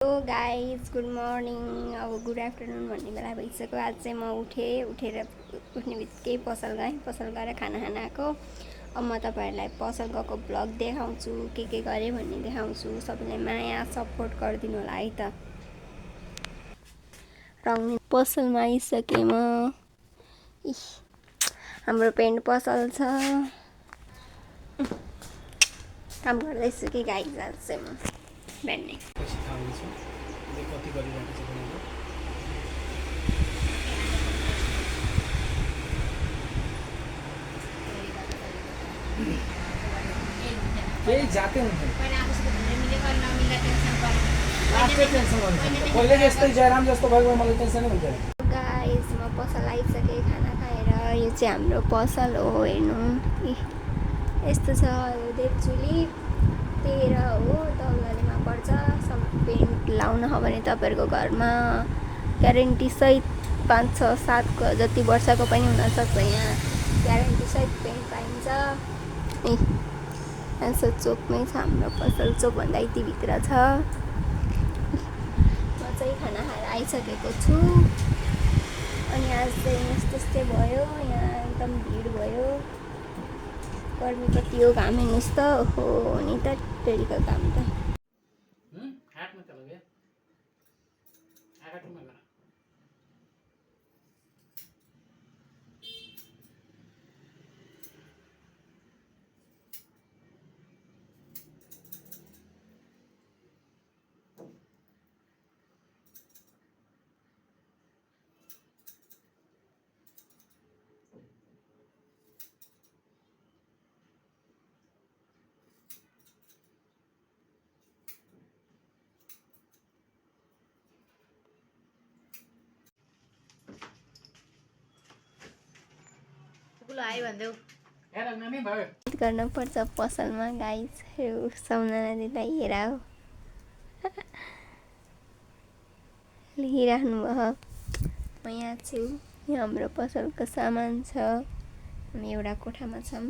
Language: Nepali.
हेलो गाइज गुड मर्निङ अब गुड आफ्टरनुन भन्ने बेला भइसक्यो। आज चाहिँ म उठेर उठ्ने बित्तिकै पसल गएँ। पसल गएर खाना खान आएको। अब म तपाईँहरूलाई पसल गएको ब्लग देखाउँछु, के गरेँ भन्ने देखाउँछु। सबैले माया सपोर्ट गरिदिनु होला है त। रङ पसलमा आइसकेँ म। हाम्रो पेन्ट पसल छ। काम गर्दैछु कि गाइज आज चाहिँ म बिहानै। केही जातै हुन्थेन लास्टै टेन्सन गर्नु पहिले जस्तै जयराम जस्तो भएको मलाई टेन्सनै हुन्थेन। गाइस म पसल आइसकेँ खाना खाएर। यो चाहिँ हाम्रो पसल हो, हेर्नु यस्तो छ। यो देवचुली 13 हो, दौललीमा पर्छ। सब पेन्ट लाउन हो भने तपाईँहरूको घरमा ग्यारेन्टी सहित 5, 6, 7 जति वर्षको पनि हुनसक्छ। यहाँ ग्यारेन्टी सहित पेन्ट पाइन्छ। यसो चोकमै छ हाम्रो पसल, चोकभन्दा यति भित्र छ। म चाहिँ खाना खाएर आइसकेको छु। अनि आज चाहिँ यस्तै भयो, यहाँ एकदम भिड भयो। गर्मी कति हो, घाम हेर्नुहोस् त। ओहो नि त टेरीको घाम त। गर्नुपर्छ पसलमा गाइस। सम्झना दिँदै हेर हो लिइराख्नु भयो। म यहाँ छु, यहाँ हाम्रो पसलको सामान छ। हामी एउटा कोठामा छौँ।